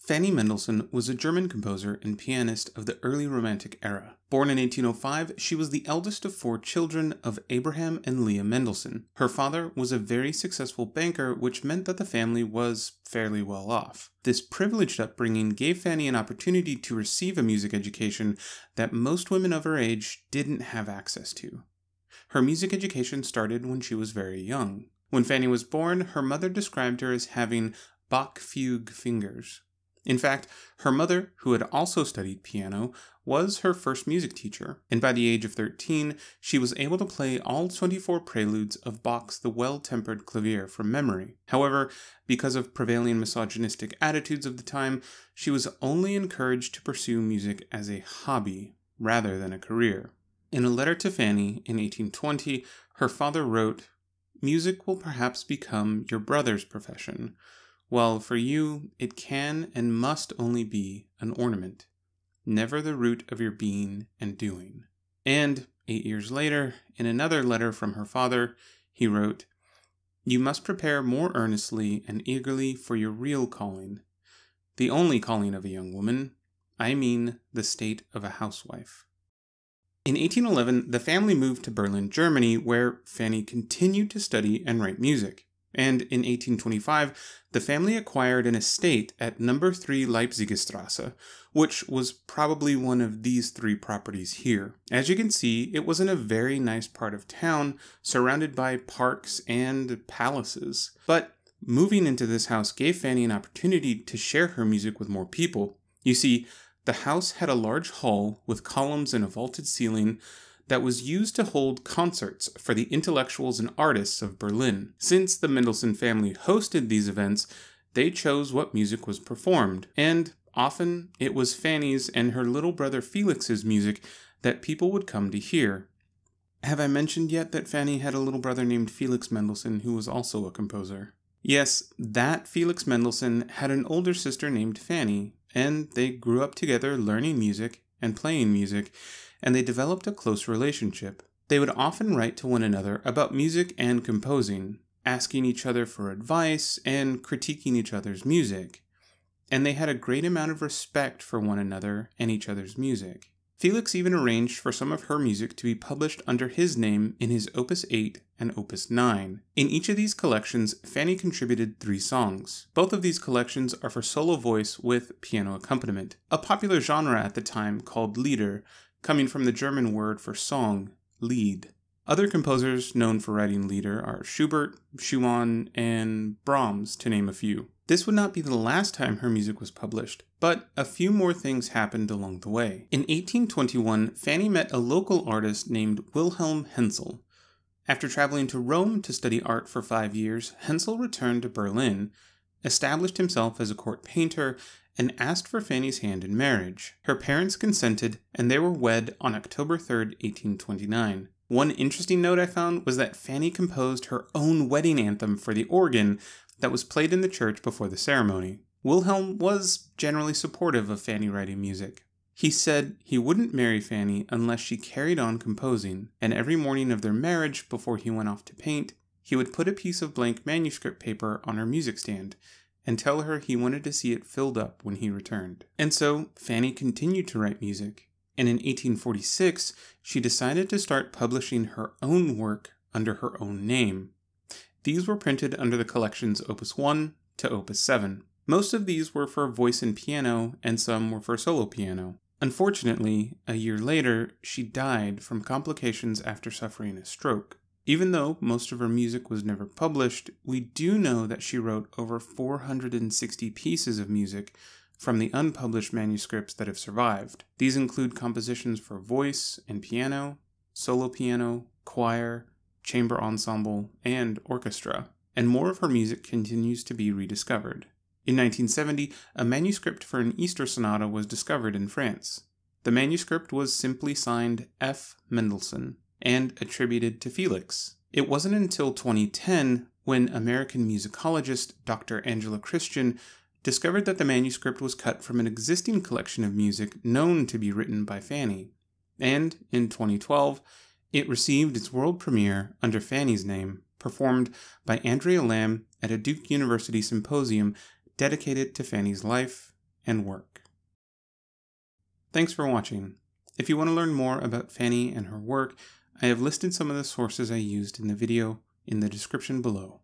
Fanny Mendelssohn was a German composer and pianist of the early Romantic era. Born in 1805, she was the eldest of 4 children of Abraham and Lea Mendelssohn. Her father was a very successful banker, which meant that the family was fairly well off. This privileged upbringing gave Fanny an opportunity to receive a music education that most women of her age didn't have access to. Her music education started when she was very young. When Fanny was born, her mother described her as having Bach fugue fingers. In fact, her mother, who had also studied piano, was her first music teacher, and by the age of 13, she was able to play all 24 preludes of Bach's The Well Tempered Clavier from memory. However, because of prevailing misogynistic attitudes of the time, she was only encouraged to pursue music as a hobby rather than a career. In a letter to Fanny in 1820, her father wrote, "Music will perhaps become your brother's profession, while for you it can and must only be an ornament, never the root of your being and doing." And 8 years later, in another letter from her father, he wrote, "You must prepare more earnestly and eagerly for your real calling, the only calling of a young woman, I mean the state of a housewife." In 1811, the family moved to Berlin, Germany, where Fanny continued to study and write music. And in 1825, the family acquired an estate at No. 3 Leipzigstrasse, which was probably one of these 3 properties here. As you can see, it was in a very nice part of town, surrounded by parks and palaces. But moving into this house gave Fanny an opportunity to share her music with more people. You see, the house had a large hall with columns and a vaulted ceiling that was used to hold concerts for the intellectuals and artists of Berlin. Since the Mendelssohn family hosted these events, they chose what music was performed, and often it was Fanny's and her little brother Felix's music that people would come to hear. Have I mentioned yet that Fanny had a little brother named Felix Mendelssohn who was also a composer? Yes, that Felix Mendelssohn had an older sister named Fanny, and they grew up together learning music and playing music, and they developed a close relationship. They would often write to one another about music and composing, asking each other for advice and critiquing each other's music. And they had a great amount of respect for one another and each other's music. Felix even arranged for some of her music to be published under his name in his Opus 8 and Opus 9. In each of these collections, Fanny contributed 3 songs. Both of these collections are for solo voice with piano accompaniment, a popular genre at the time called Lieder, coming from the German word for song, Lied. Other composers known for writing Lieder are Schubert, Schumann, and Brahms, to name a few. This would not be the last time her music was published, but a few more things happened along the way. In 1821, Fanny met a local artist named Wilhelm Hensel. After traveling to Rome to study art for 5 years, Hensel returned to Berlin, established himself as a court painter, and asked for Fanny's hand in marriage. Her parents consented, and they were wed on October 3, 1829. One interesting note I found was that Fanny composed her own wedding anthem for the organ that was played in the church before the ceremony. Wilhelm was generally supportive of Fanny writing music. He said he wouldn't marry Fanny unless she carried on composing, and every morning of their marriage, before he went off to paint, he would put a piece of blank manuscript paper on her music stand and tell her he wanted to see it filled up when he returned. And so, Fanny continued to write music, and in 1846, she decided to start publishing her own work under her own name. These were printed under the collections Opus 1 to Opus 7. Most of these were for voice and piano, and some were for solo piano. Unfortunately, a year later, she died from complications after suffering a stroke. Even though most of her music was never published, we do know that she wrote over 460 pieces of music from the unpublished manuscripts that have survived. These include compositions for voice and piano, solo piano, choir, chamber ensemble, and orchestra. And more of her music continues to be rediscovered. In 1970, a manuscript for an Easter sonata was discovered in France. The manuscript was simply signed F. Mendelssohn and attributed to Felix. It wasn't until 2010 when American musicologist Dr. Angela Christian discovered that the manuscript was cut from an existing collection of music known to be written by Fanny. And in 2012, it received its world premiere under Fanny's name, performed by Andrea Lamb at a Duke University symposium dedicated to Fanny's life and work. Thanks for watching. If you want to learn more about Fanny and her work, I have listed some of the sources I used in the video in the description below.